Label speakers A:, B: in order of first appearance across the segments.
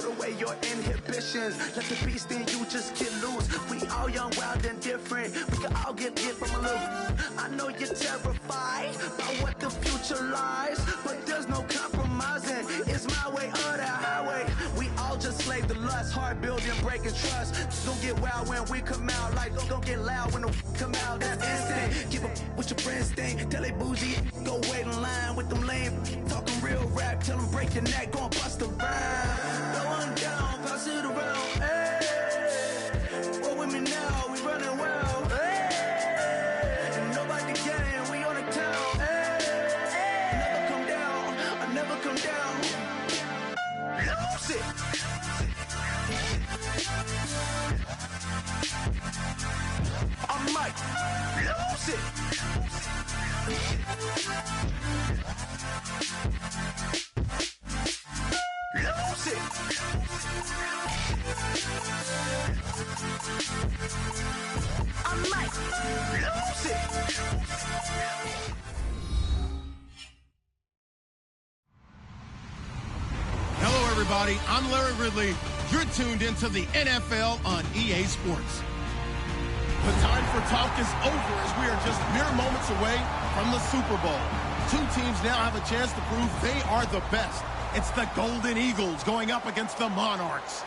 A: put away your inhibitions. Let the beast in you just get loose. We all young, wild, and different. We can all get hit from a little. I know you're terrified by what the future lies, but there's no compromising. It's my way or the highway. We all just slave the lust, hard building, breaking trust. Don't get wild when we come out, like don't get loud when the come out. That's instant. Give up with your friends thing. Tell they bougie, go wait in line with them lame. Talking real rap, tell them break your neck, go and bust a rhyme. Go on down, pass it around. Hey, roll with me now, we running wild. Hey, and nobody game, we on the town. Hey, never come down, I never come down. Lose it. I might lose it. Lose it. I might lose it.
B: Hello, everybody. I'm Larry Ridley. You're tuned into the NFL on EA Sports. The time for talk is over as we are just mere moments away from the Super Bowl. Two teams now have a chance to prove they are the best. It's the Golden Eagles going up against the Monarchs.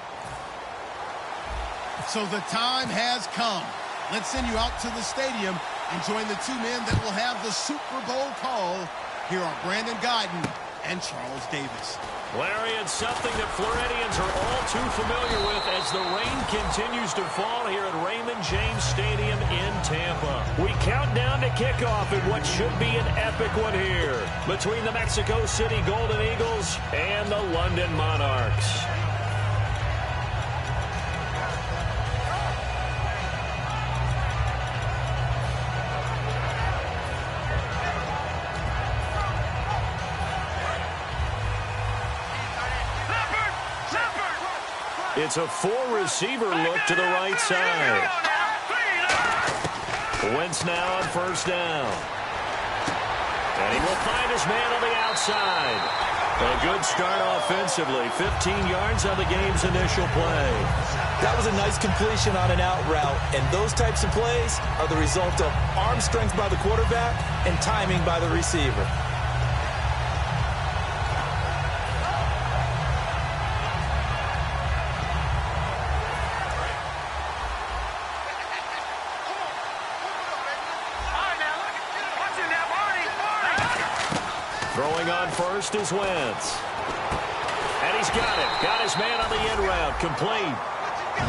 B: So the time has come. Let's send you out to the stadium and join the two men that will have the Super Bowl call. Here are Brandon Guyton and Charles Davis.
C: Larry, it's something that Floridians are all too familiar with as the rain continues to fall here at Raymond James Stadium in Tampa. We count down to kickoff in what should be an epic one here between the Mexico City Golden Eagles and the London Monarchs. It's a four-receiver look to the right side. Wentz now on first down. And he will find his man on the outside. A good start offensively. 15 yards on the game's initial play.
D: That was a nice completion on an out route. And those types of plays are the result of arm strength by the quarterback and timing by the receiver.
C: Throwing on first is Wentz. And he's got it. Got his man on the end route. Complete.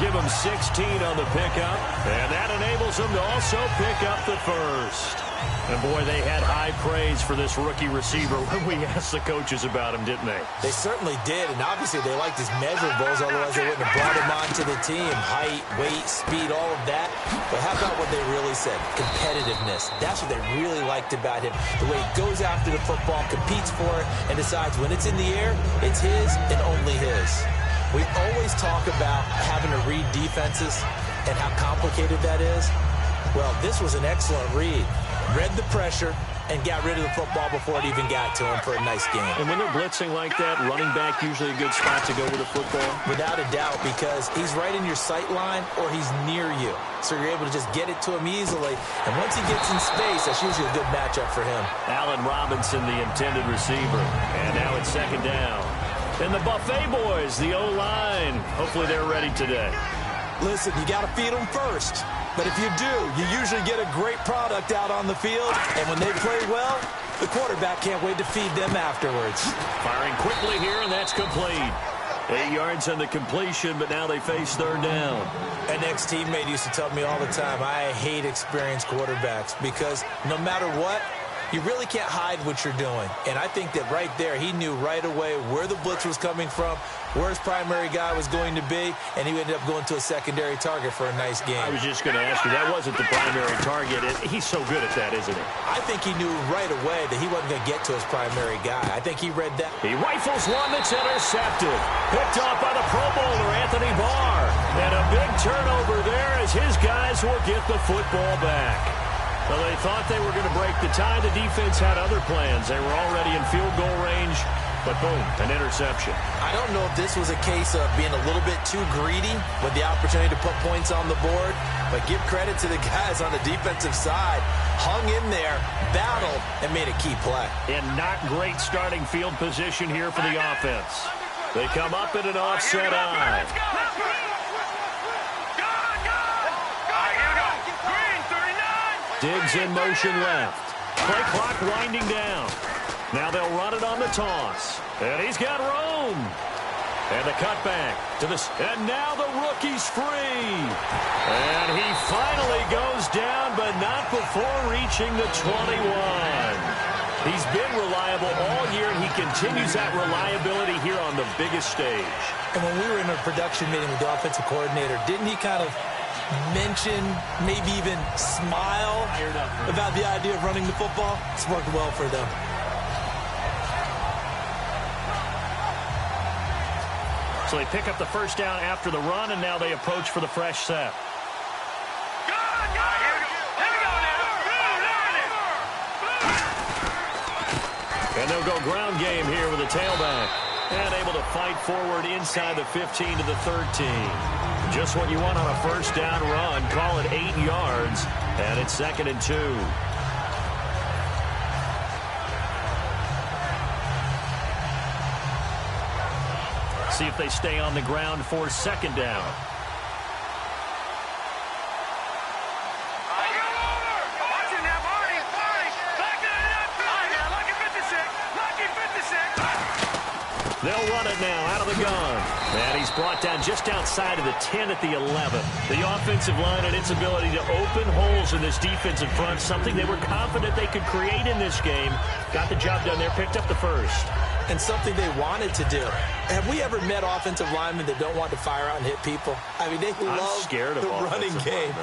C: Give him 16 on the pickup. And that enables him to also pick up the first. And, boy, they had high praise for this rookie receiver when we asked the coaches about him, didn't they?
D: They certainly did, and obviously they liked his measurables, otherwise they wouldn't have brought him onto the team. Height, weight, speed, all of that. But how about what they really said? Competitiveness. That's what they really liked about him. The way he goes after the football, competes for it, and decides when it's in the air, it's his and only his. We always talk about having to read defenses and how complicated that is. Well, this was an excellent read. Read the pressure and got rid of the football before it even got to him for a nice game.
C: And when they're blitzing like that, running back usually a good spot to go with the football?
D: Without a doubt, because he's right in your sight line or he's near you. So you're able to just get it to him easily. And once he gets in space, that's usually a good matchup for him.
C: Allen Robinson, the intended receiver. And now it's second down. And the Buffet boys, the O-line. Hopefully they're ready today.
D: Listen, you got to feed them first. But if you do, you usually get a great product out on the field. And when they play well, the quarterback can't wait to feed them afterwards.
C: Firing quickly here, and that's complete. 8 yards on the completion, but now they face third down.
D: An ex-teammate used to tell me all the time, I hate experienced quarterbacks because no matter what, you really can't hide what you're doing. And I think that right there, he knew right away where the blitz was coming from, where his primary guy was going to be, and he ended up going to a secondary target for a nice game.
C: I was just going to ask you, that wasn't the primary target. He's so good at that, isn't he?
D: I think he knew right away that he wasn't going to get to his primary guy. I think he read that.
C: He rifles one that's intercepted. Picked off by the Pro Bowler, Anthony Barr. And a big turnover there as his guys will get the football back. Well, they thought they were going to break the tie. The defense had other plans. They were already in field goal range. But boom, an interception.
D: I don't know if this was a case of being a little bit too greedy with the opportunity to put points on the board, but give credit to the guys on the defensive side. Hung in there, battled, and made a key play.
C: And not great starting field position here for the offense. They come up in an offset eye. Diggs in motion left. Play clock winding down. Now they'll run it on the toss. And he's got room. And the cutback to this. And now the rookie's free. And he finally goes down, but not before reaching the 21. He's been reliable all year, and he continues that reliability here on the biggest stage.
D: And when we were in a production meeting with the offensive coordinator, didn't he kind of mention, maybe even smile about the idea of running the football? It's worked well for them.
C: So they pick up the first down after the run, and now they approach for the fresh set. And they'll go ground game here with a tailback. And able to fight forward inside the 15 to the 13. Just what you want on a first down run. Call it 8 yards, and it's 2nd and 2. See if they stay on the ground for 2nd down. They'll run it now out of the gun. And he's brought down just outside of the 10 at the 11. The offensive line and its ability to open holes in this defensive front, something they were confident they could create in this game. Got the job done there, picked up the first.
D: And something they wanted to do. Have we ever met offensive linemen that don't want to fire out and hit people? I mean, they love the running game.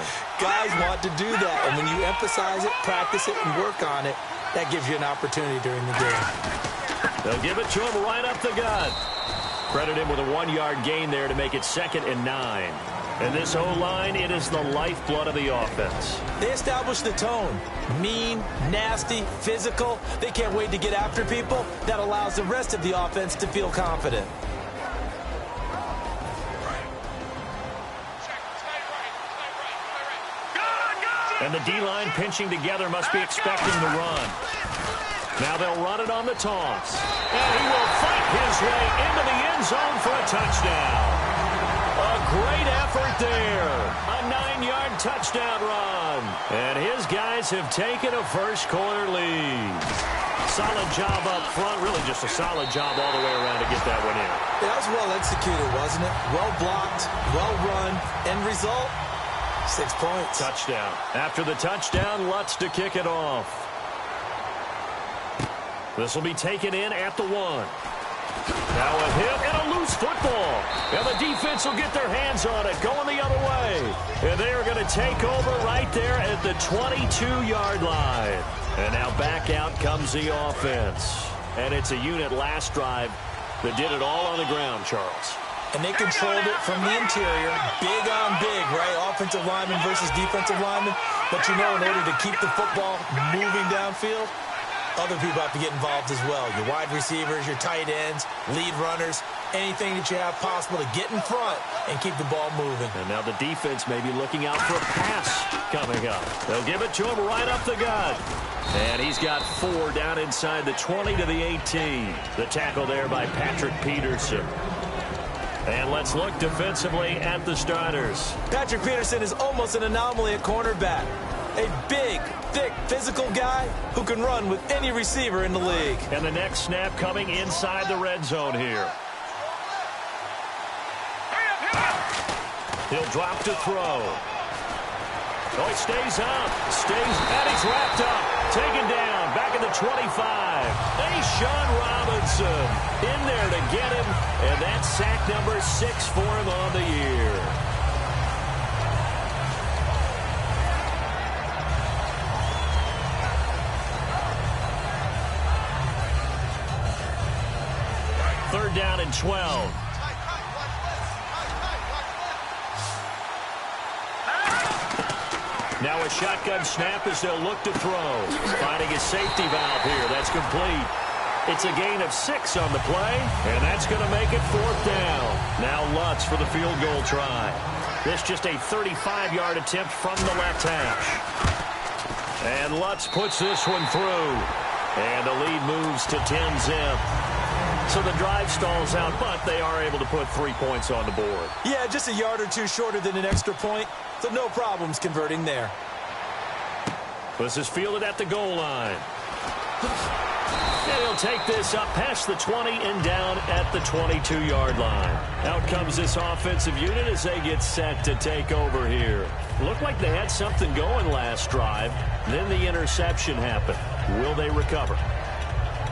D: Guys want to do that. And when you emphasize it, practice it, and work on it, that gives you an opportunity during the game.
C: They'll give it to him right up the gut. Credit him with a 1-yard gain there to make it 2nd and 9. And this O-line, it is the lifeblood of the offense.
D: They establish the tone. Mean, nasty, physical. They can't wait to get after people. That allows the rest of the offense to feel confident.
C: And the D-line pinching together must be expecting the run. Now they'll run it on the toss. And he will fight his way into the end zone for a touchdown. A great effort there. A 9-yard touchdown run. And his guys have taken a first-quarter lead. Solid job up front. Really just a solid job all the way around to get that one in.
D: That was well executed, wasn't it? Well blocked, well run. End result, 6 points.
C: Touchdown. After the touchdown, Lutz to kick it off. This will be taken in at the 1. Now a hit and a loose football. And the defense will get their hands on it, going the other way. And they are going to take over right there at the 22-yard line. And now back out comes the offense. And it's a unit last drive that did it all on the ground, Charles.
D: And they controlled it from the interior, big on big, right? Offensive lineman versus defensive lineman. But you know, in order to keep the football moving downfield, other people have to get involved as well. Your wide receivers, your tight ends, lead runners, anything that you have possible to get in front and keep the ball moving.
C: And now the defense may be looking out for a pass coming up. They'll give it to him right up the gut. And he's got 4 down inside the 20 to the 18. The tackle there by Patrick Peterson. And let's look defensively at the starters.
D: Patrick Peterson is almost an anomaly at cornerback. A big, thick, physical guy who can run with any receiver in the league.
C: And the next snap coming inside the red zone here. He'll drop to throw. Oh, he stays up. And he's wrapped up. Taken down. Back at the 25. Sean Robinson in there to get him. And that's sack number 6 for him on the year. Third down and 12. Now a shotgun snap as they'll look to throw. Finding his safety valve here. That's complete. It's a gain of 6 on the play, and that's going to make it 4th down. Now Lutz for the field goal try. This just a 35-yard attempt from the left hash. And Lutz puts this one through. And the lead moves to 10-zip. So the drive stalls out, but they are able to put 3 points on the board.
D: Yeah, just a yard or two shorter than an extra point, so no problems converting there.
C: This is fielded at the goal line. And he'll take this up past the 20 and down at the 22-yard line. Out comes this offensive unit as they get set to take over here. Looked like they had something going last drive. Then the interception happened. Will they recover?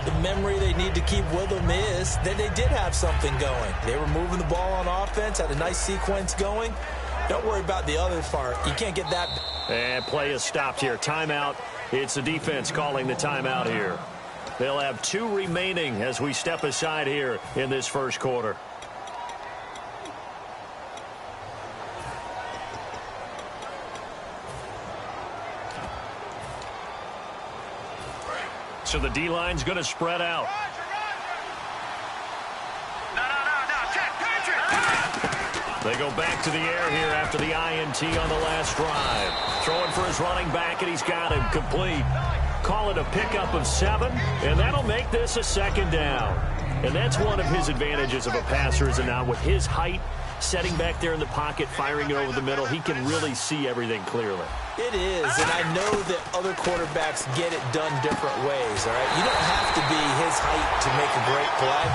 D: The memory they need to keep with them is that they did have something going. They were moving the ball on offense, had a nice sequence going. Don't worry about the other part. You can't get that.
C: And play is stopped here. Timeout. It's the defense calling the timeout here. They'll have 2 remaining as we step aside here in this first quarter. So the D-line's going to spread out. They go back to the air here after the INT on the last drive. Throwing for his running back, and he's got him complete. Call it a pickup of 7, and that'll make this a 2nd down. And that's one of his advantages of a passer, is now with his height, setting back there in the pocket, firing it over the middle, he can really see everything clearly.
D: It is, and I know that other quarterbacks get it done different ways, all right? You don't have to be his height to make a great play,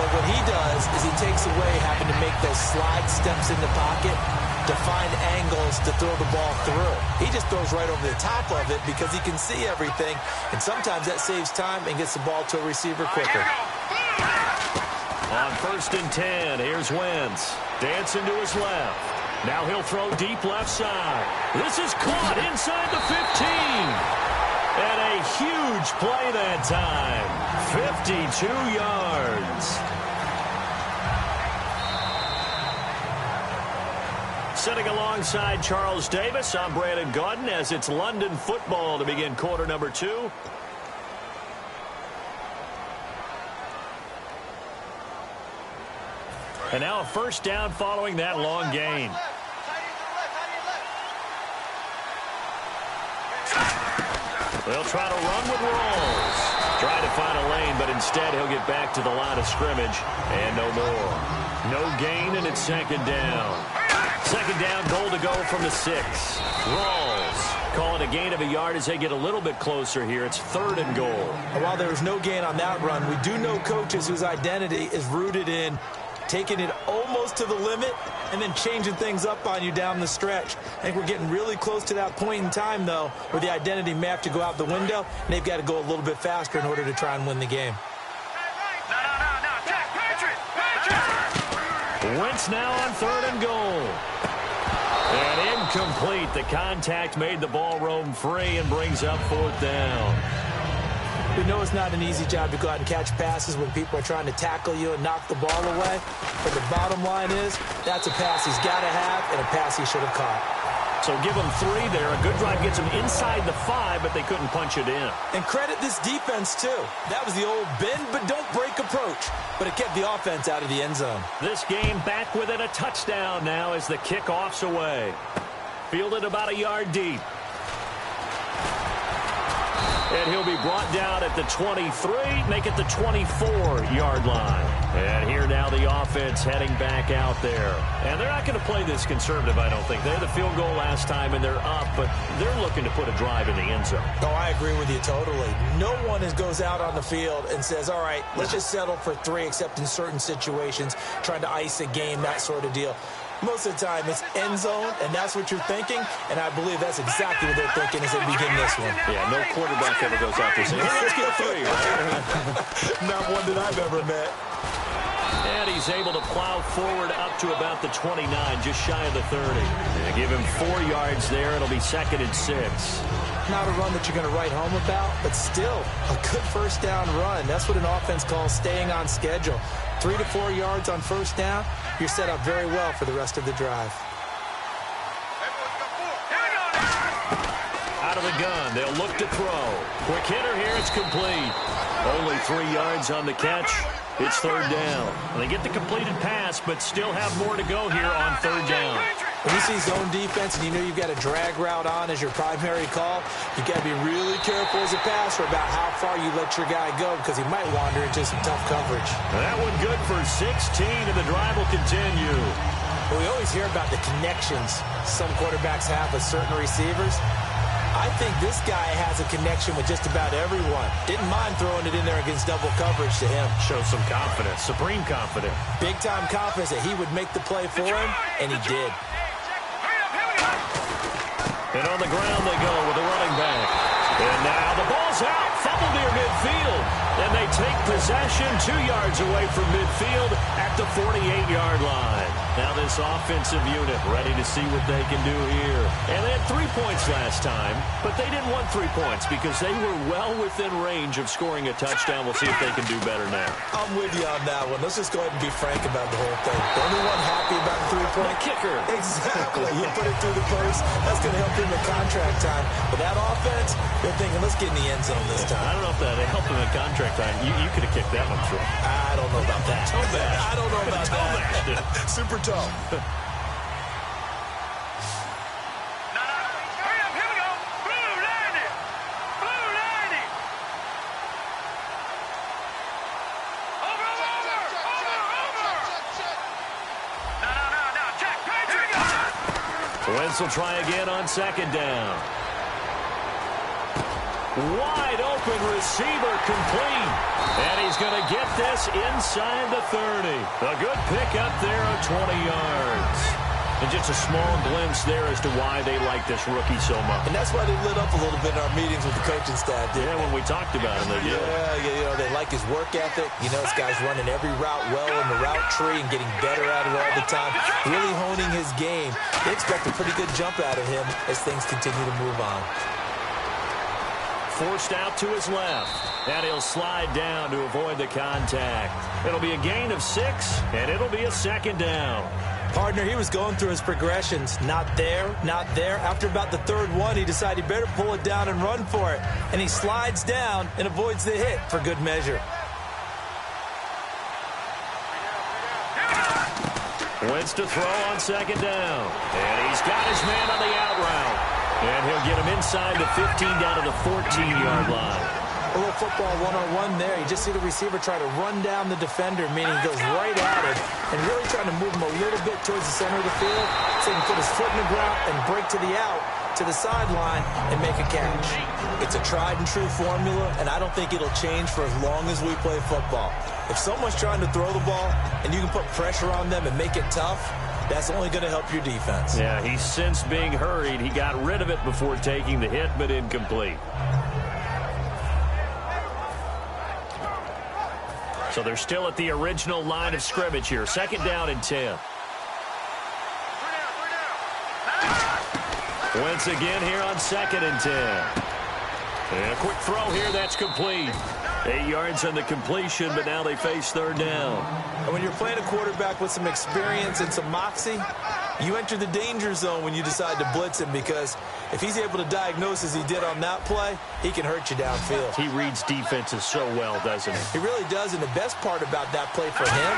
D: but what he does is he takes away having to make those slide steps in the pocket to find angles to throw the ball through. He just throws right over the top of it because he can see everything, and sometimes that saves time and gets the ball to a receiver quicker.
C: On 1st and 10, here's Wentz. Dancing to his left. Now he'll throw deep left side. This is caught inside the 15. And a huge play that time. 52 yards. Sitting alongside Charles Davis, I'm Brandon Gaudin as it's London football to begin quarter number 2. And now a 1st down following that long gain. They'll try to run with Rawls. Try to find a lane, but instead he'll get back to the line of scrimmage and no more. No gain, and it's 2nd down. 2nd down, goal to go from the 6. Rawls calling a gain of a yard as they get a little bit closer here. It's 3rd and goal.
D: And while there was no gain on that run, we do know coaches whose identity is rooted in taking it almost to the limit and then changing things up on you down the stretch. I think we're getting really close to that point in time, though, where the identity may have to go out the window, and they've got to go a little bit faster in order to try and win the game.
C: Wentz now on 3rd and goal. And incomplete. The contact made the ball roam free and brings up 4th down.
D: We know it's not an easy job to go out and catch passes when people are trying to tackle you and knock the ball away. But the bottom line is that's a pass he's got to have and a pass he should have caught.
C: So give him 3 there. A good drive gets him inside the 5, but they couldn't punch it in.
D: And credit this defense, too. That was the old bend but don't break approach. But it kept the offense out of the end zone.
C: This game back within a touchdown now as the kickoff's away. Fielded about a yard deep. And he'll be brought down at the 23, make it the 24-yard line. And here now the offense heading back out there. And they're not going to play this conservative, I don't think. They had the field goal last time, and they're up, but they're looking to put a drive in the end zone.
D: Oh, I agree with you totally. No one goes out on the field and says, all right, let's just settle for 3, except in certain situations, trying to ice a game, that sort of deal. Most of the time, it's end zone, and that's what you're thinking, and I believe that's exactly what they're thinking as they begin this one.
C: Yeah, no quarterback ever goes out there saying, hey, let's get 3, right?
D: Not one that I've ever met.
C: And he's able to plow forward up to about the 29, just shy of the 30. They give him 4 yards there. It'll be 2nd and 6.
D: Not a run that you're going to write home about, but still a good 1st down run. That's what an offense calls staying on schedule. 3 to 4 yards on 1st down, you're set up very well for the rest of the drive.
C: Out out of the gun. They'll look to throw. Quick hitter here. It's complete. Only 3 yards on the catch. It's third down. And they get the completed pass, but still have more to go here on third down.
D: When you see zone defense and you know you've got a drag route on as your primary call, you've got to be really careful as a passer about how far you let your guy go because he might wander into some tough coverage.
C: That one good for 16, and the drive will continue.
D: Well, we always hear about the connections some quarterbacks have with certain receivers. I think this guy has a connection with just about everyone. Didn't mind throwing it in there against double coverage to him.
C: Shows some confidence, supreme confidence.
D: Big-time confidence that he would make the play for him, and he did.
C: And on the ground they go with the running back. And now the ball's out, fumbled near midfield. And they take possession 2 yards away from midfield at the 48-yard line. Now this offensive unit ready to see what they can do here. And they had 3 points last time, but they didn't want 3 points because they were well within range of scoring a touchdown. We'll see if they can do better now.
D: I'm with you on that one. Let's just go ahead and be frank about the whole thing. The only one happy about the 3-point
C: kicker.
D: Exactly. You put it through the post. That's going to help him in contract time. But that offense, they're thinking, let's get in the end zone this time.
C: I don't know if that helped him in contract time. You could have kicked that one through.
D: I don't know about that.
C: Toe bash.
D: I don't know about that. Super toe.
E: Here we go. Blue landing. Blue landing. Over. No. Check. Here we go.
C: Wentz will try again on second down. Wide open receiver complete. And he's going to get this inside the 30. A good pickup there of 20 yards. And just a small glimpse there as to why they like this rookie so much.
D: And that's why they lit up a little bit in our meetings with the coaching staff.
C: Yeah, when we talked about him, they did.
D: Yeah, they like his work ethic. You know, this guy's running every route well in the route tree and getting better at it all the time. Really honing his game. They expect a pretty good jump out of him as things continue to move on.
C: Forced out to his left. And he'll slide down to avoid the contact. It'll be a gain of 6, and it'll be a second down.
D: Partner, he was going through his progressions. Not there, not there. After about the third one, he decided he better pull it down and run for it. And he slides down and avoids the hit for good measure.
C: Wentz to throw on second down. And he's got his man on the out route. And he'll get him inside the 15 down to the 14-yard line.
D: A little football one-on-one there. You just see the receiver try to run down the defender, meaning he goes right at him and really trying to move him a little bit towards the center of the field so he can put his foot in the ground and break to the out, to the sideline, and make a catch. It's a tried-and-true formula, and I don't think it'll change for as long as we play football. If someone's trying to throw the ball and you can put pressure on them and make it tough, that's only going to help your defense.
C: Yeah, he's since being hurried. He got rid of it before taking the hit, but incomplete. So they're still at the original line of scrimmage here. Second down and 10. Wentz again here on second and 10. And a quick throw here, that's complete. 8 yards on the completion, but now they face third down.
D: And when you're playing a quarterback with some experience and some moxie, you enter the danger zone when you decide to blitz him, because if he's able to diagnose as he did on that play, he can hurt you downfield.
C: He reads defenses so well, doesn't he?
D: He really does, and the best part about that play for him,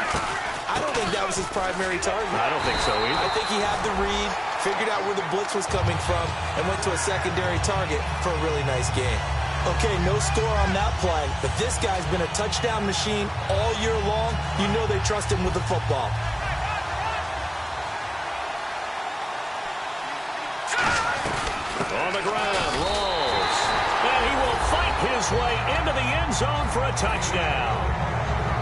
D: I don't think that was his primary target.
C: I don't think so either.
D: I think he had the read, figured out where the blitz was coming from, and went to a secondary target for a really nice game. Okay, no score on that play, but this guy's been a touchdown machine all year long. You know they trust him with the football.
C: On the ground, rolls. And he will fight his way into the end zone for a touchdown.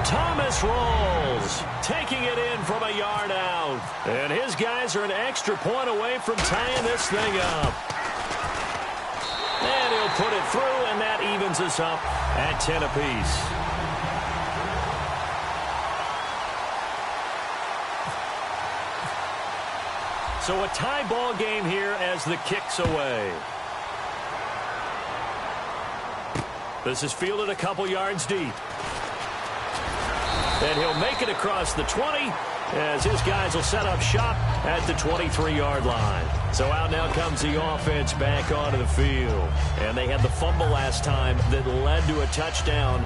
C: Thomas rolls, taking it in from a yard out. And his guys are an extra point away from tying this thing up. And he'll put it through, and that evens us up at 10 apiece. So a tie ball game here as the kick's away. This is fielded a couple yards deep. And he'll make it across the 20, as his guys will set up shop at the 23-yard line. So out now comes the offense back onto the field. And they had the fumble last time that led to a touchdown.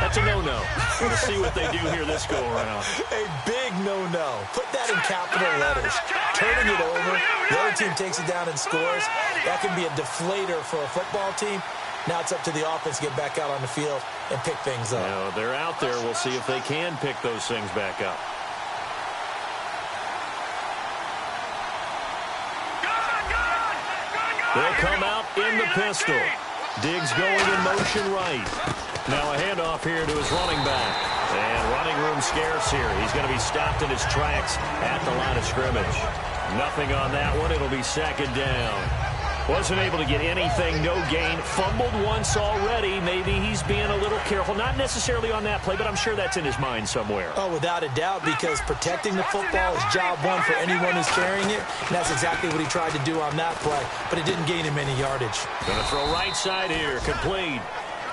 C: That's a no-no. We'll see what they do here this go-around.
D: A big no-no. Put that in capital letters. Turning it over, the other team takes it down and scores. That can be a deflator for a football team. Now it's up to the offense to get back out on the field and pick things up.
C: You know, they're out there. We'll see if they can pick those things back up. They'll come out in the pistol. Diggs going in motion right. Now a handoff here to his running back. And running room scarce here. He's going to be stopped in his tracks at the line of scrimmage. Nothing on that one. It'll be second down. Wasn't able to get anything, no gain. Fumbled once already. Maybe he's being a little careful. Not necessarily on that play, but I'm sure that's in his mind somewhere.
D: Oh, without a doubt, because protecting the football is job one for anyone who's carrying it. And that's exactly what he tried to do on that play, but it didn't gain him any yardage.
C: Going to throw right side here. Complete.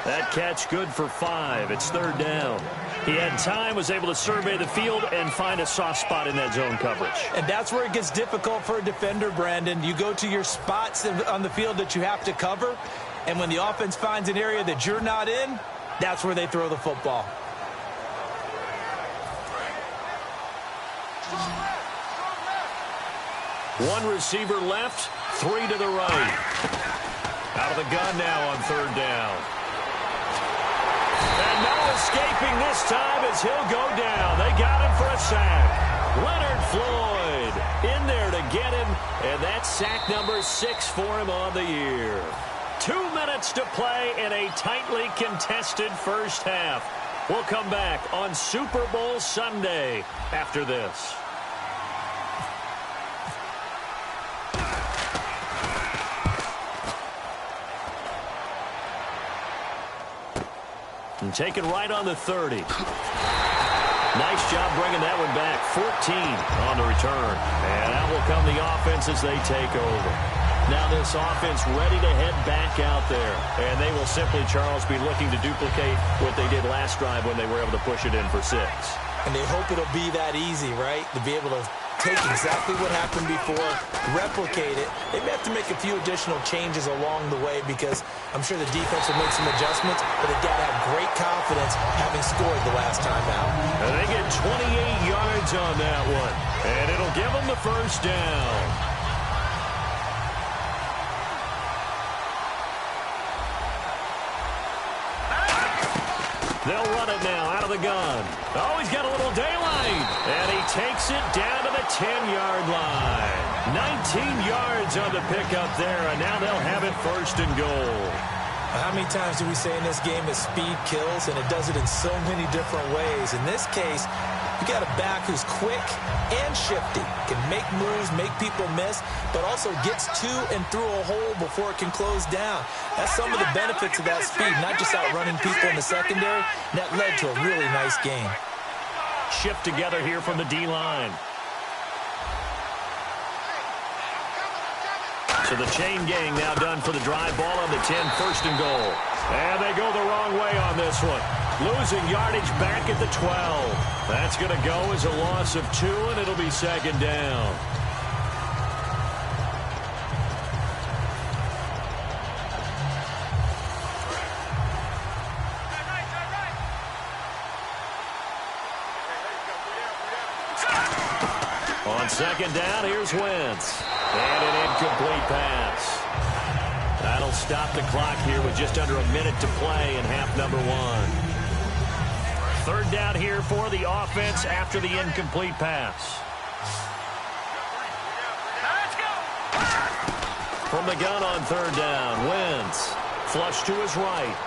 C: That catch good for 5. It's third down. He had time, was able to survey the field and find a soft spot in that zone coverage.
D: And that's where it gets difficult for a defender, Brandon. You go to your spots on the field that you have to cover, and when the offense finds an area that you're not in, that's where they throw the football.
C: One receiver left, 3 to the right. Out of the gun now on third down. And no escaping this time as he'll go down. They got him for a sack. Leonard Floyd in there to get him, and that's sack number 6 for him on the year. 2 minutes to play in a tightly contested first half. We'll come back on Super Bowl Sunday after this. And taken right on the 30. Nice job bringing that one back. 14 on the return. And out will come the offense as they take over. Now this offense ready to head back out there. And they will simply, Charles, be looking to duplicate what they did last drive when they were able to push it in for 6.
D: And they hope it'll be that easy, right? To be able to take exactly what happened before, replicate it. They may have to make a few additional changes along the way because I'm sure the defense will make some adjustments, but they've got to have great confidence having scored the last time out.
C: And they get 28 yards on that one, and it'll give them the first down. They'll run it now out of the gun. Oh, he's got a little daylight. And he takes it down to the 10-yard line. 19 yards on the pickup there, and now they'll have it first and goal.
D: How many times do we say in this game that speed kills, and it does it in so many different ways? In this case, you got a back who's quick and shifty, can make moves, make people miss, but also gets to and through a hole before it can close down. That's some of the benefits of that speed, not just outrunning people in the secondary. And that led to a really nice game.
C: Shift together here from the D-line. So the chain gang now done for the drive ball on the 10, first and goal. And they go the wrong way on this one. Losing yardage back at the 12. That's going to go as a loss of 2, and it'll be second down. On second down, here's Wentz. And an incomplete pass. That'll stop the clock here with just under a minute to play in half number 1. Third down here for the offense after the incomplete pass. From the gun on third down, Wentz. Flush to his right.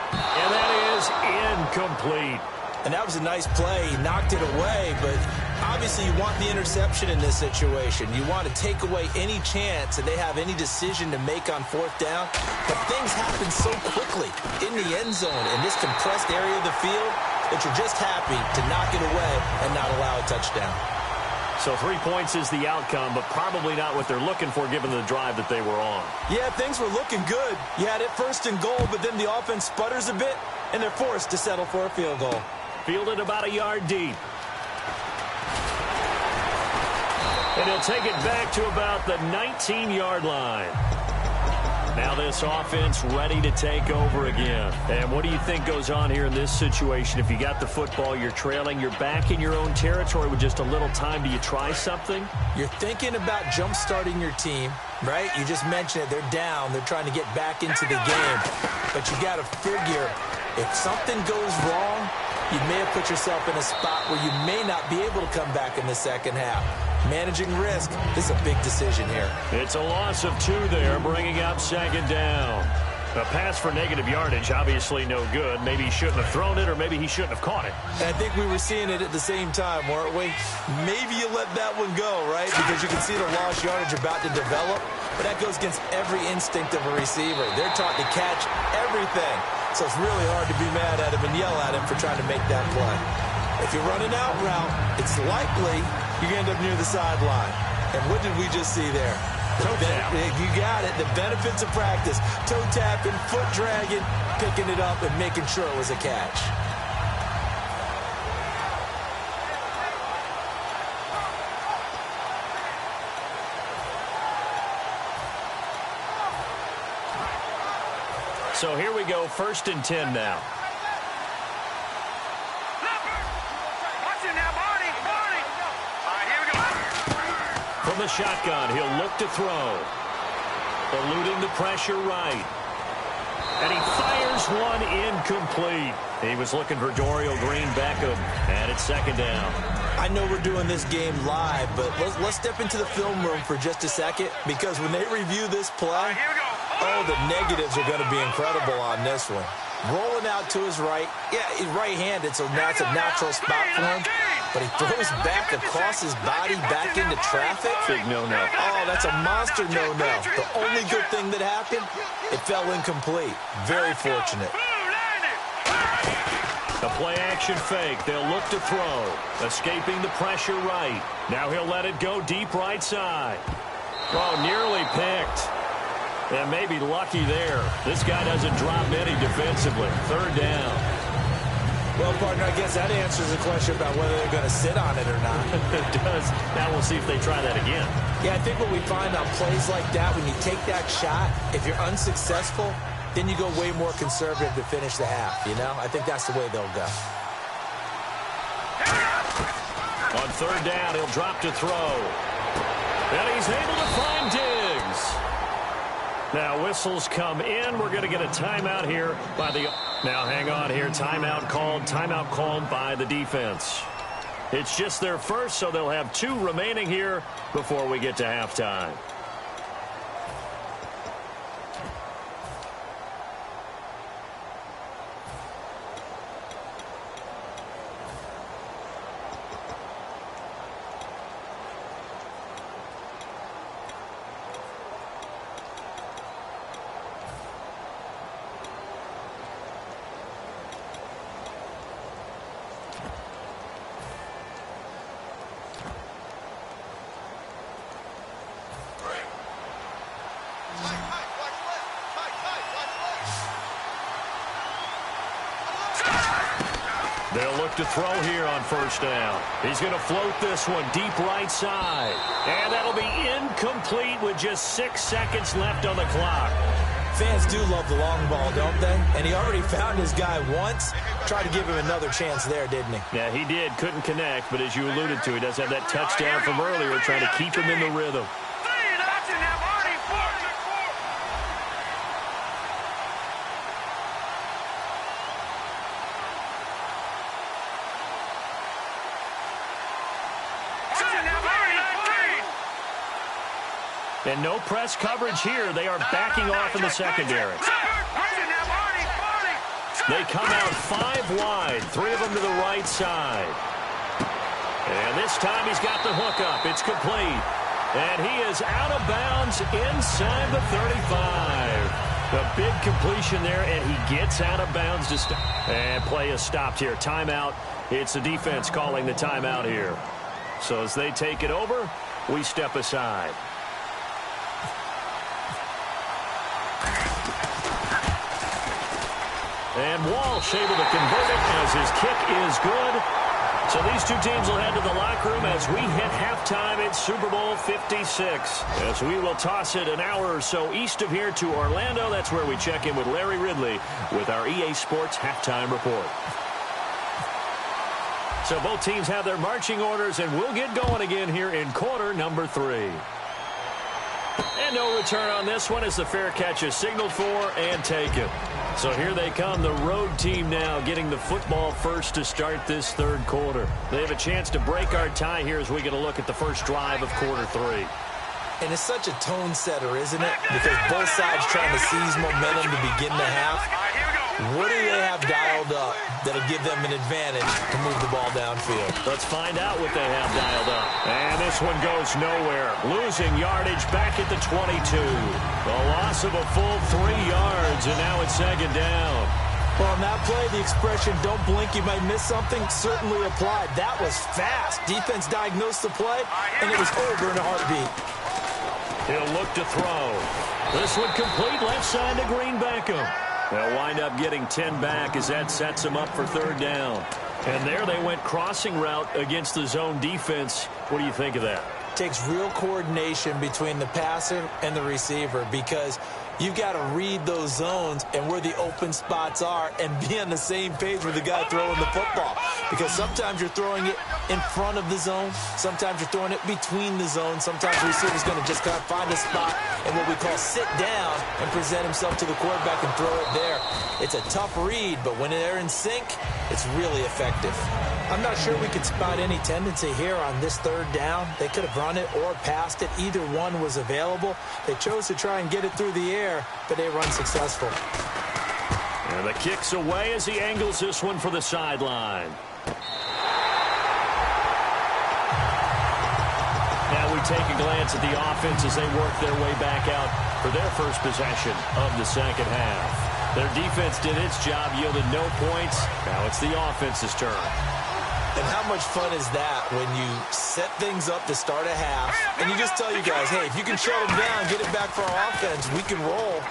C: And that is incomplete.
D: And that was a nice play. He knocked it away, but obviously you want the interception in this situation. You want to take away any chance that they have any decision to make on fourth down. But things happen so quickly in the end zone in this compressed area of the field that you're just happy to knock it away and not allow a touchdown.
C: So 3 points is the outcome, but probably not what they're looking for given the drive that they were on.
D: Yeah, things were looking good. You had it first and goal, but then the offense sputters a bit, and they're forced to settle for a field goal.
C: Fielded about a yard deep. And he'll take it back to about the 19-yard line. Now this offense ready to take over again. And what do you think goes on here in this situation? If you got the football, you're trailing, you're back in your own territory with just a little time. Do you try something?
D: You're thinking about jump-starting your team, right? You just mentioned it. They're down. They're trying to get back into the game. But you got to figure, if something goes wrong, you may have put yourself in a spot where you may not be able to come back in the second half. Managing risk, this is a big decision here.
C: It's a loss of 2 there, bringing up second down. A pass for negative yardage, obviously no good. Maybe he shouldn't have thrown it, or maybe he shouldn't have caught it.
D: And I think we were seeing it at the same time, weren't we? Maybe you let that one go, right? Because you can see the lost yardage about to develop. But that goes against every instinct of a receiver. They're taught to catch everything. So it's really hard to be mad at him and yell at him for trying to make that play. If you're running out route, it's likely you're going to end up near the sideline. And what did we just see there? You got it. The benefits of practice. Toe tapping, foot dragging, picking it up, and making sure it was a catch.
C: So here we go, 1st and 10 now. From the shotgun, he'll look to throw. Eluding the pressure right. And he fires one incomplete. He was looking for Dorial Green Beckham. And it's 2nd down.
D: I know we're doing this game live, but let's step into the film room for just a second, because when they review this play, the negatives are going to be incredible on this one. Rolling out to his right. Yeah, he's right-handed, so that's a natural spot for him. But he throws back across his body back into traffic.
C: Big no-no.
D: Oh, that's a monster no-no. The only good thing that happened, it fell incomplete. Very fortunate.
C: The play-action fake. They'll look to throw. Escaping the pressure right. Now he'll let it go deep right side. Oh, nearly picked. And maybe lucky there. This guy doesn't drop any defensively. 3rd down.
D: Well, partner, I guess that answers the question about whether they're going to sit on it or not.
C: It does. Now we'll see if they try that again.
D: Yeah, I think what we find on plays like that, when you take that shot, if you're unsuccessful, then you go way more conservative to finish the half, you know? I think that's the way they'll go.
C: On 3rd down, he'll drop to throw. And he's able to find Diggs. Now whistles come in. We're going to get a timeout here by the... Now hang on here. Timeout called by the defense. It's just their first, so they'll have 2 remaining here before we get to halftime. They'll look to throw here on 1st down. He's going to float this one deep right side. And that'll be incomplete with just 6 seconds left on the clock.
D: Fans do love the long ball, don't they? And he already found his guy once. Tried to give him another chance there, didn't he?
C: Yeah, he did. Couldn't connect, but as you alluded to, he does have that touchdown from earlier, trying to keep him in the rhythm. And no press coverage here. They are backing off in the secondary. They come out 5 wide, 3 of them to the right side. And this time he's got the hook up. It's complete. And he is out of bounds inside the 35. A big completion there, and he gets out of bounds to stop. And play is stopped here. Timeout. It's the defense calling the timeout here. So as they take it over, we step aside. And Walsh able to convert it as his kick is good. So these two teams will head to the locker room as we hit halftime in Super Bowl 56. As we will toss it an hour or so east of here to Orlando. That's where we check in with Larry Ridley with our EA Sports halftime report. So both teams have their marching orders, and we'll get going again here in quarter number 3. And no return on this one as the fair catch is signaled for and taken. So here they come, the road team now getting the football first to start this third quarter. They have a chance to break our tie here as we get a look at the first drive of quarter 3.
D: And it's such a tone setter, isn't it? Because both sides trying to seize momentum to begin the half. What do they have dialed up that'll give them an advantage to move the ball downfield?
C: Let's find out what they have dialed up. And this one goes nowhere. Losing yardage back at the 22. A loss of a full 3 yards, and now it's second down.
D: Well, on that play, the expression, don't blink, you might miss something, certainly applied. That was fast. Defense diagnosed the play, and it was over in a heartbeat.
C: He'll look to throw. This one complete left side to Green Beckham. They'll wind up getting 10 back as that sets them up for third down. And there they went crossing route against the zone defense. What do you think of that?
D: Takes real coordination between the passer and the receiver because you've got to read those zones and where the open spots are and be on the same page with the guy throwing the football. Because sometimes you're throwing it in front of the zone. Sometimes you're throwing it between the zones. Sometimes the receiver's going to just kind of find a spot and what we call sit down and present himself to the quarterback and throw it there. It's a tough read, but when they're in sync, it's really effective. I'm not sure we could spot any tendency here on this third down. They could have run it or passed it. Either one was available. They chose to try and get it through the air, but they were unsuccessful.
C: And the kick's away as he angles this one for the sideline. Now we take a glance at the offense as they work their way back out for their first possession of the second half. Their defense did its job, yielded no points. Now it's the offense's turn.
D: And how much fun is that when you set things up to start a half and you just tell you guys, hey, if you can shut them down, get it back for our offense, we can roll.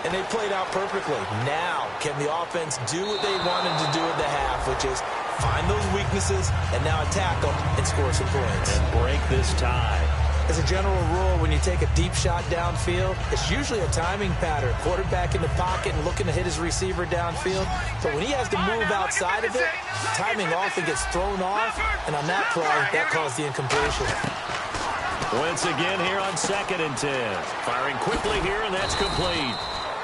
D: And they played out perfectly. Now, can the offense do what they wanted to do at the half, which is find those weaknesses and now attack them and score some points.
C: And break this tie.
D: As a general rule, when you take a deep shot downfield, it's usually a timing pattern. Quarterback in the pocket and looking to hit his receiver downfield. But when he has to move outside of it, timing often gets thrown off. And on that play, that caused the incompletion.
C: Once again here on 2nd and 10. Firing quickly here, and that's complete.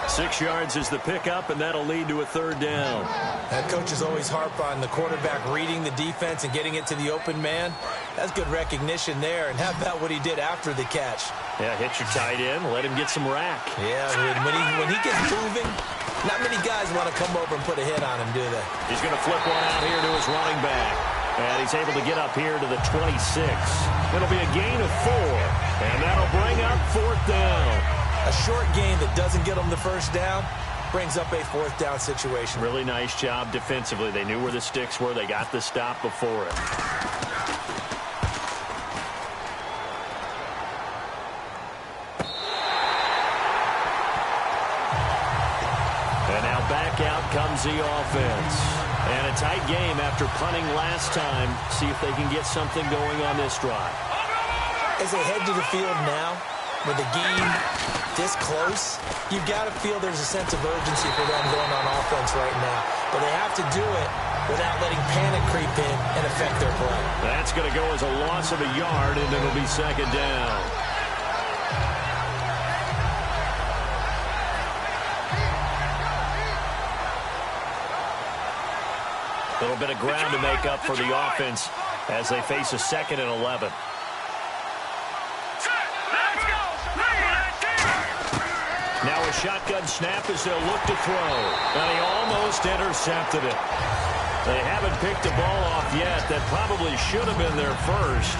C: 6 yards is the pickup, and that'll lead to a third down.
D: That coach is always harp on the quarterback reading the defense and getting it to the open man. That's good recognition there. And how about what he did after the catch?
C: Yeah, hit your tight end, let him get some rack.
D: Yeah, when he gets moving, not many guys want to come over and put a hit on him, do they?
C: He's going to flip one out here to his running back. And he's able to get up here to the 26. It'll be a gain of 4. And that'll bring up 4th down.
D: A short gain that doesn't get them the first down brings up a 4th down situation.
C: Really nice job defensively. They knew where the sticks were. They got the stop before it. And now back out comes the offense. And a tight game after punting last time. See if they can get something going on this drive.
D: As they head to the field now, with the game this close, you've got to feel there's a sense of urgency for them going on offense right now. But they have to do it without letting panic creep in and affect their play.
C: That's going to go as a loss of a yard, and it'll be second down. A little bit of ground to make up for the offense as they face a 2nd and 11. Now a shotgun snap as they'll look to throw. And he almost intercepted it. They haven't picked the ball off yet. That probably should have been their first.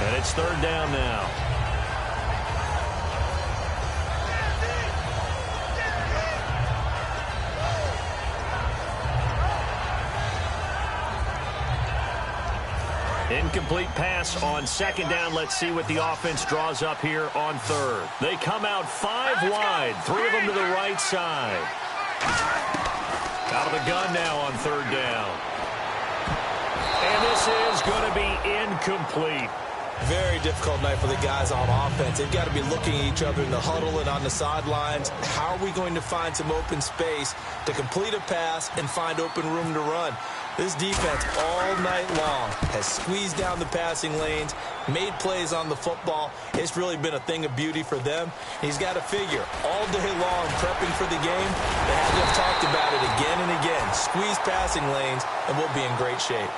C: And it's third down now. Incomplete pass on 2nd down. Let's see what the offense draws up here on 3rd. They come out 5 wide. 3 of them to the right side. Out of the gun now on 3rd down. And this this is going to be incomplete.
D: Very difficult night for the guys on offense. They've got to be looking at each other in the huddle and on the sidelines. How are we going to find some open space to complete a pass and find open room to run? This defense all night long has squeezed down the passing lanes, made plays on the football. It's really been a thing of beauty for them. He's got to figure all day long prepping for the game. They had to have talked about it again and again. Squeeze passing lanes, and we'll be in great shape.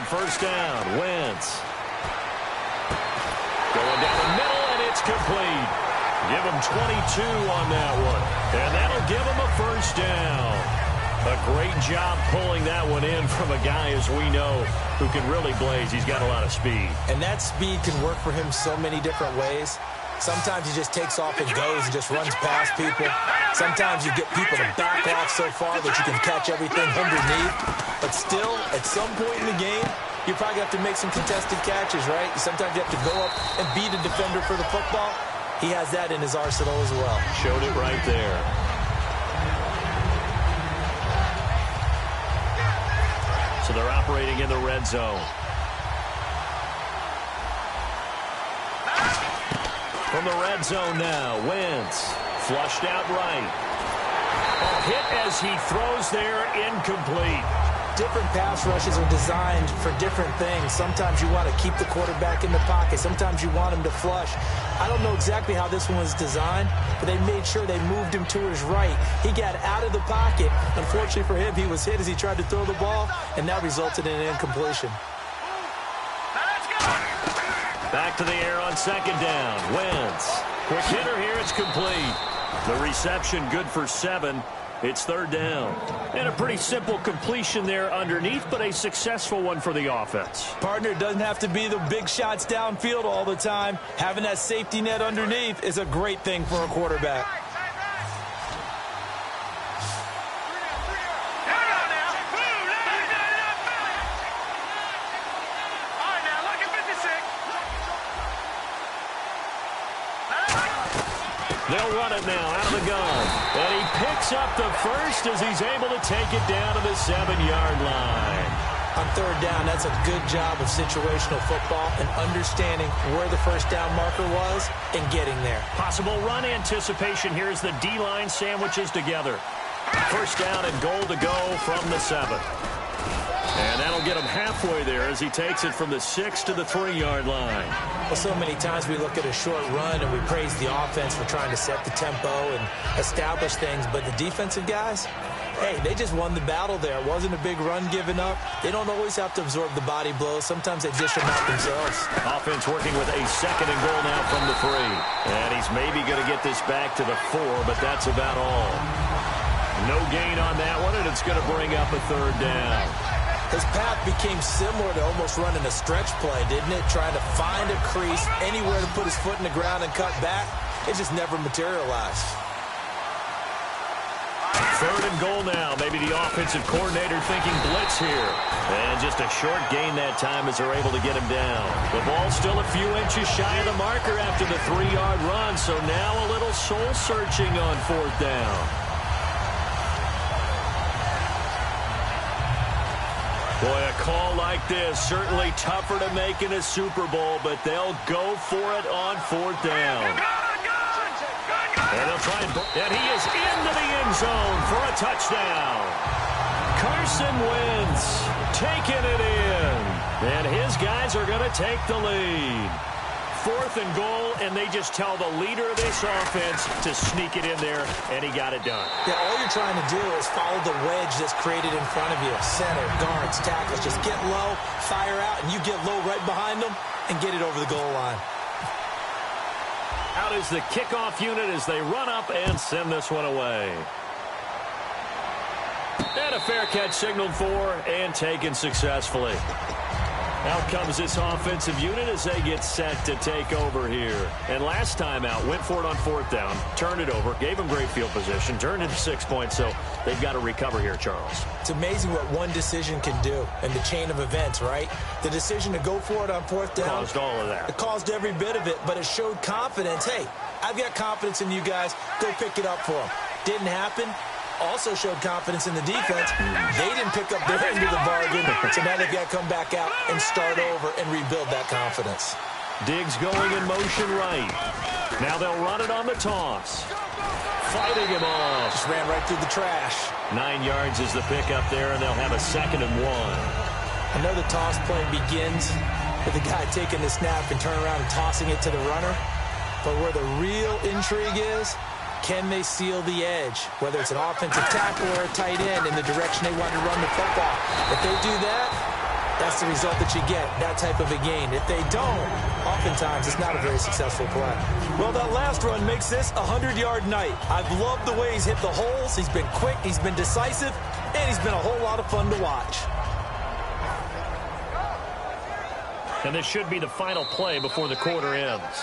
C: First down, Wentz. Going down the middle, and it's complete. Give him 22 on that one. And that'll give him a first down. A great job pulling that one in from a guy, as we know, who can really blaze. He's got a lot of speed.
D: And that speed can work for him so many different ways. Sometimes he just takes off and goes and just runs past people. Sometimes you get people to back off so far that you can catch everything underneath. But still, at some point in the game, you probably have to make some contested catches, right? Sometimes you have to go up and beat a defender for the football. He has that in his arsenal as well.
C: Showed it right there. So they're operating in the red zone. From the red zone now, Wentz flushed out right. Hit as he throws there, incomplete.
D: Different pass rushes are designed for different things. Sometimes you want to keep the quarterback in the pocket. Sometimes you want him to flush. I don't know exactly how this one was designed, but they made sure they moved him to his right. He got out of the pocket. Unfortunately for him, he was hit as he tried to throw the ball, and that resulted in an incompletion.
C: Back to the air on second down. Wentz. Quick hitter here. It's complete. The reception good for 7. It's third down. And a pretty simple completion there underneath, but a successful one for the offense.
D: Partner, it doesn't have to be the big shots downfield all the time. Having that safety net underneath is a great thing for a quarterback.
C: They'll run it now out of the gun. And he picks up the first as he's able to take it down to the 7-yard line.
D: On third down, that's a good job of situational football and understanding where the first down marker was and getting there.
C: Possible run anticipation here as the D-line sandwiches together. First down and goal to go from the 7. And that'll get him halfway there as he takes it from the 6 to the 3-yard line.
D: Well, so many times we look at a short run and we praise the offense for trying to set the tempo and establish things. But the defensive guys, hey, they just won the battle there. It wasn't a big run given up. They don't always have to absorb the body blows. Sometimes they dish them out themselves.
C: Offense working with a second and goal now from the 3. And he's maybe going to get this back to the 4, but that's about all. No gain on that one, and it's going to bring up a third down.
D: His path became similar to almost running a stretch play, didn't it? Trying to find a crease, anywhere to put his foot in the ground and cut back. It just never materialized.
C: Third and goal now. Maybe the offensive coordinator thinking blitz here. And just a short gain that time as they're able to get him down. The ball's still a few inches shy of the marker after the 3-yard run, so now a little soul-searching on fourth down. Boy, a call like this, certainly tougher to make in a Super Bowl, but they'll go for it on fourth down. And they'll try and he is into the end zone for a touchdown. Carson Wentz taking it in, and his guys are going to take the lead. Fourth and goal, and they just tell the leader of this offense to sneak it in there, and he got it done.
D: Yeah, all you're trying to do is follow the wedge that's created in front of you. Center, guards, tackles, just get low, fire out, and you get low right behind them and get it over the goal line.
C: Out is the kickoff unit as they run up and send this one away. And a fair catch signaled for and taken successfully. Out comes this offensive unit as they get set to take over here. And last time out, went for it on 4th down, turned it over, gave them great field position, turned it to 6 points, so they've got to recover here, Charles.
D: It's amazing what one decision can do in the chain of events, right? The decision to go for it on 4th down.
C: Caused all of that.
D: It caused every bit of it, but it showed confidence. Hey, I've got confidence in you guys. Go pick it up for them. Didn't happen. Also showed confidence in the defense. They didn't pick up their end of the bargain, so now they've got to come back out and start over and rebuild that confidence.
C: Diggs going in motion right. Now they'll run it on the toss. Fighting him off.
D: Just ran right through the trash.
C: 9 yards is the pickup there, and they'll have a 2nd and 1.
D: I know the toss play begins with the guy taking the snap and turning around and tossing it to the runner, but where the real intrigue is, can they seal the edge, whether it's an offensive tackle or a tight end in the direction they want to run the football? If they do that, that's the result that you get, that type of a gain. If they don't, oftentimes it's not a very successful play.
F: Well, that last run makes this a 100-yard night. I've loved the way he's hit the holes. He's been quick, he's been decisive, and he's been a whole lot of fun to watch.
C: And this should be the final play before the quarter ends.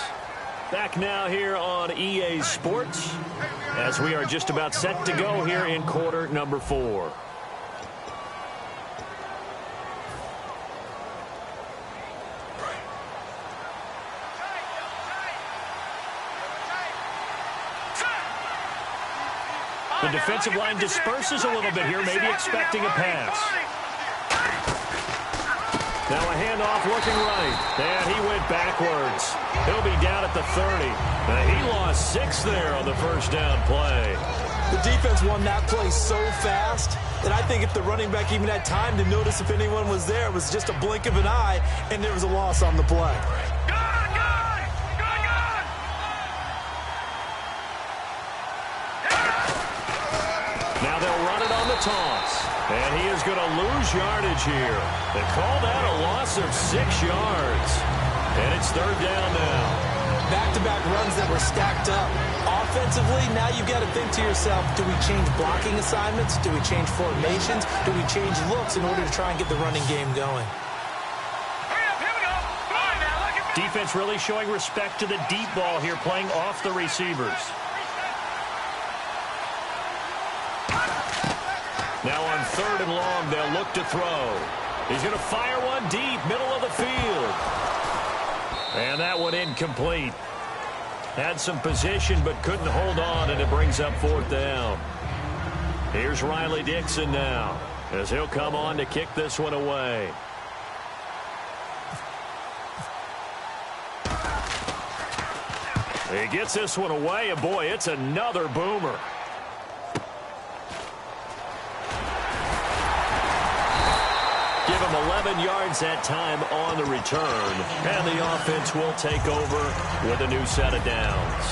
C: Back now here on EA Sports as we are just about set to go here in quarter number 4. The defensive line disperses a little bit here, maybe expecting a pass. Now a handoff looking right, and he went backwards. He'll be down at the 30. He lost 6 there on the first down play.
F: The defense won that play so fast that I think if the running back even had time to notice if anyone was there, it was just a blink of an eye, and there was a loss on the play.
C: Now they'll run it on the toss. And he is going to lose yardage here. They call that a loss of 6 yards. And it's 3rd down now.
D: Back-to-back runs that were stacked up. Offensively, now you've got to think to yourself, do we change blocking assignments? Do we change formations? Do we change looks in order to try and get the running game going?
C: Defense really showing respect to the deep ball here, playing off the receivers. Now on 3rd and long, they'll look to throw. He's going to fire one deep, middle of the field. And that one incomplete. Had some position, but couldn't hold on, and it brings up 4th down. Here's Riley Dixon now, as he'll come on to kick this one away. He gets this one away, and boy, it's another boomer. Give him 11 yards that time on the return. And the offense will take over with a new set of downs.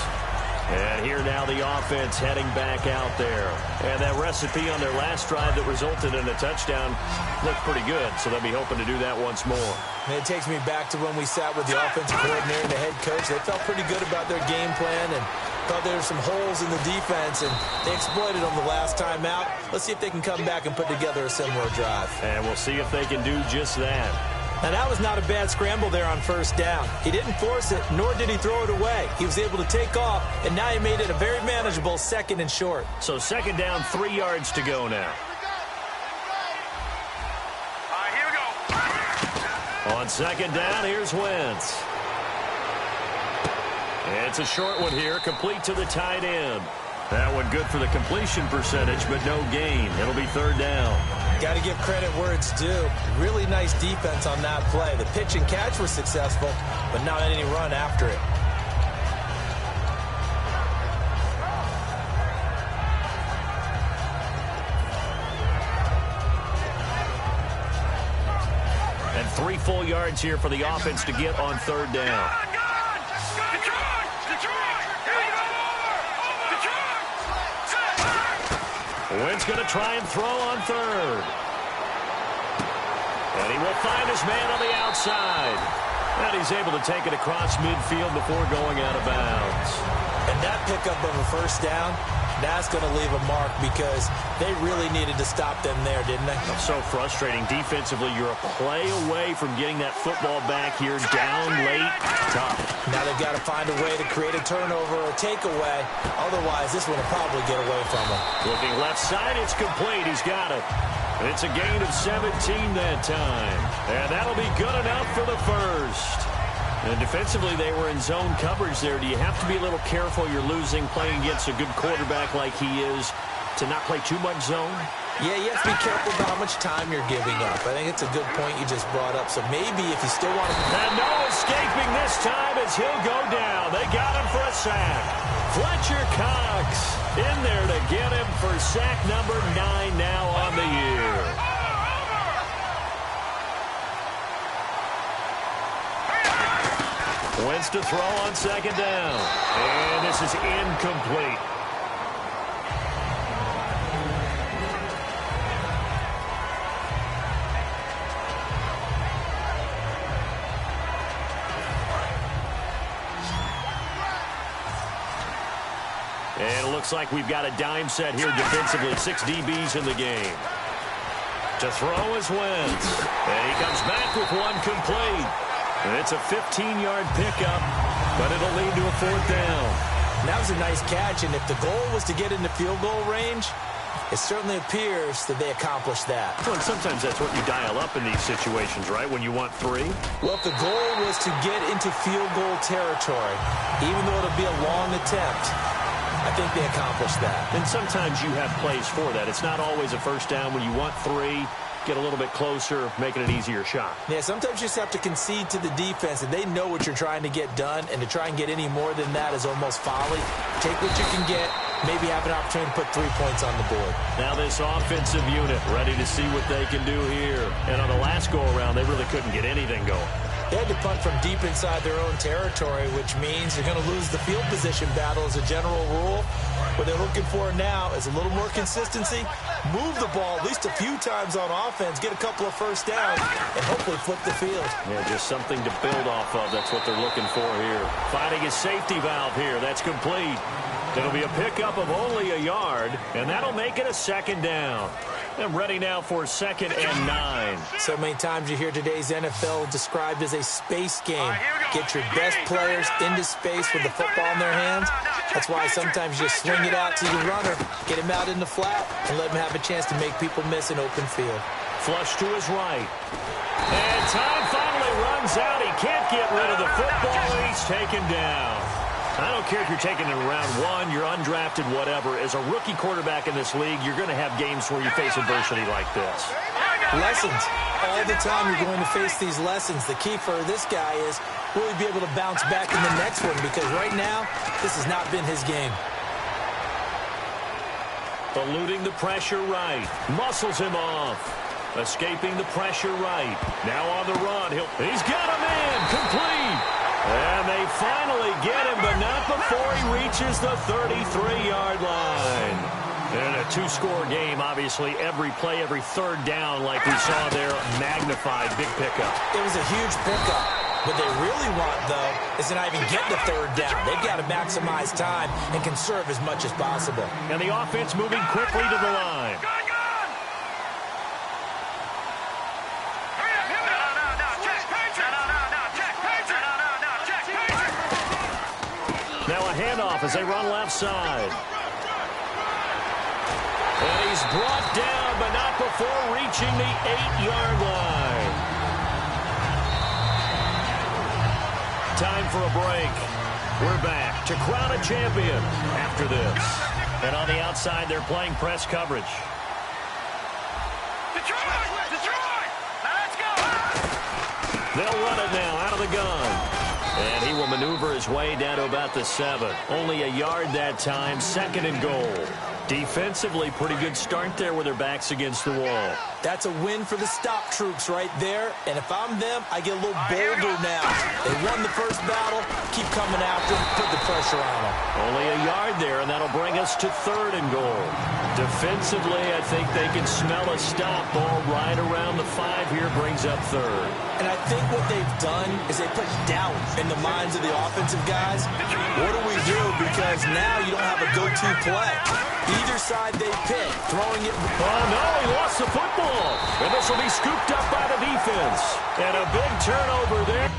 C: And here now the offense heading back out there. And that recipe on their last drive that resulted in a touchdown looked pretty good. So they'll be hoping to do that once more.
D: And it takes me back to when we sat with the offensive coordinator and the head coach. They felt pretty good about their game plan and thought there were some holes in the defense, and they exploited them the last time out. Let's see if they can come back and put together a similar drive.
C: And we'll see if they can do just that.
D: Now, that was not a bad scramble there on 1st down. He didn't force it, nor did he throw it away. He was able to take off, and now he made it a very manageable 2nd and short.
C: So 2nd down, 3 yards to go now.
E: Here we go.
C: On 2nd down, here's Wentz. It's a short one here, complete to the tight end. That one good for the completion percentage, but no gain. It'll be 3rd down.
D: Got to give credit where it's due. Really nice defense on that play. The pitch and catch was successful, but not any run after it.
C: And 3 full yards here for the offense to get on 3rd down. Wentz going to try and throw on 3rd. And he will find his man on the outside. And he's able to take it across midfield before going out of bounds.
D: And that pickup of a first down, that's going to leave a mark because they really needed to stop them there, didn't they?
C: So frustrating. Defensively, you're a play away from getting that football back here down late. Tough.
D: Now they've got to find a way to create a turnover or a takeaway. Otherwise, this one will probably get away from them.
C: Looking left side, it's complete. He's got it. And it's a gain of 17 that time. And that'll be good enough for the first. And defensively, they were in zone coverage there. Do you have to be a little careful? You're losing, playing against a good quarterback like he is, to not play too much zone?
D: Yeah, you have to be careful about how much time you're giving up. I think it's a good point you just brought up. So maybe if you still want to...
C: And no escaping this time as he'll go down. They got him for a sack. Fletcher Cox in there to get him for sack number 9 now on the year. Wentz to throw on second down. And this is incomplete. And it looks like we've got a dime set here defensively. 6 DBs in the game. To throw is Wentz. And he comes back with one complete. And it's a 15-yard pickup, but it'll lead to a 4th down.
D: And that was a nice catch, and if the goal was to get into field goal range, it certainly appears that they accomplished that.
C: Well, and sometimes that's what you dial up in these situations, right, when you want 3?
D: Well, if the goal was to get into field goal territory, even though it'll be a long attempt, I think they accomplished that.
C: And sometimes you have plays for that. It's not always a first down when you want 3. Get a little bit closer, make it an easier shot.
D: Yeah, sometimes you just have to concede to the defense, and they know what you're trying to get done, and to try and get any more than that is almost folly. Take what you can get, maybe have an opportunity to put 3 points on the board.
C: Now this offensive unit ready to see what they can do here. And on the last go-around, they really couldn't get anything going.
D: They had to punt from deep inside their own territory, which means they're going to lose the field position battle as a general rule. What they're looking for now is a little more consistency, move the ball at least a few times on offense, get a couple of first downs, and hopefully flip the field.
C: Yeah, just something to build off of. That's what they're looking for here. Finding a safety valve here. That's complete. It'll be a pickup of only a yard, and that'll make it a 2nd down. And ready now for 2nd and 9.
D: So many times you hear today's NFL described as a space game. Get your best players into space with the football in their hands. That's why sometimes you just swing it out to your runner, get him out in the flat, and let him have a chance to make people miss an open field.
C: Flush to his right. And time finally runs out. He can't get rid of the football. He's taken down. I don't care if you're taking it in round 1, you're undrafted, whatever. As a rookie quarterback in this league, you're going to have games where you face adversity like this.
D: Lessons. All the time you're going to face these lessons. The key for this guy is really be able to bounce back in the next one, because right now, this has not been his game.
C: Eluding the pressure right. Muscles him off. Escaping the pressure right. Now on the run. He's got him in. Complete. And they finally get him, but not before he reaches the 33-yard line. And a 2-score game, obviously, every play, every 3rd down, like we saw there, magnified, big pickup.
D: It was a huge pickup. What they really want, though, is to not even get the 3rd down. They've got to maximize time and conserve as much as possible.
C: And the offense moving quickly to the line. Now a handoff as they run left side. And he's brought down, but not before reaching the 8-yard line. Time for a break. We're back to crown a champion after this. And on the outside, they're playing press coverage.
E: Detroit! Now let's go!
C: They'll run it now out of the gun. And he will maneuver his way down to about the 7. Only a yard that time, 2nd and goal. Defensively, pretty good start there with their backs against the wall.
D: That's a win for the stop troops right there. And if I'm them, I get a little bolder now. They won the first battle. Keep coming after them. Put the pressure on them.
C: Only a yard there, and that'll bring us to 3rd and goal. Defensively, I think they can smell a stop. Ball right around the 5 here, brings up 3rd.
D: And I think what they've done is they put doubt in the minds of the offensive guys. What do we do? Because now you don't have a go-to play. Either side they pick, throwing it.
C: Oh, no, he lost the football. And this will be scooped up by the defense. And a big turnover there.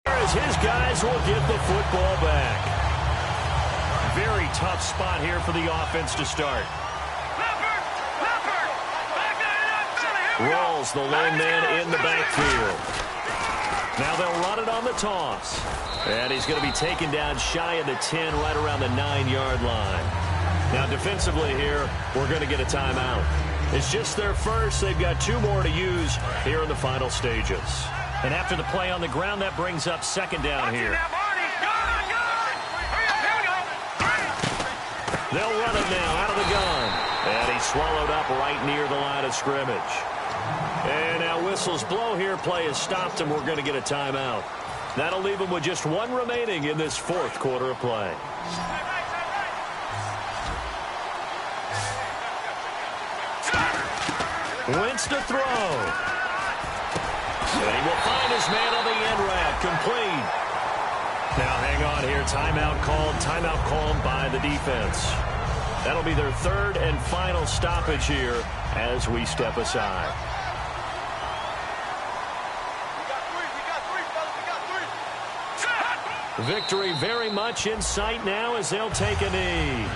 C: As his guys will get the football back. Very tough spot here for the offense to start. Rolls the lone man in the backfield. Now they'll run it on the toss. And he's going to be taken down shy of the 10, right around the 9-yard line. Now defensively here, we're going to get a timeout. It's just their first. They've got 2 more to use here in the final stages. And after the play on the ground, that brings up 2nd down here. They'll run it now out of the gun. And he's swallowed up right near the line of scrimmage. And now whistles blow here. Play is stopped, and we're going to get a timeout. That'll leave them with just 1 remaining in this 4th quarter of play. Wentz to throw. And he will find his man on the end route. Complete. Now hang on here. Timeout called. Timeout called by the defense. That'll be their 3rd and final stoppage here as we step aside. Victory very much in sight now as they'll take a knee.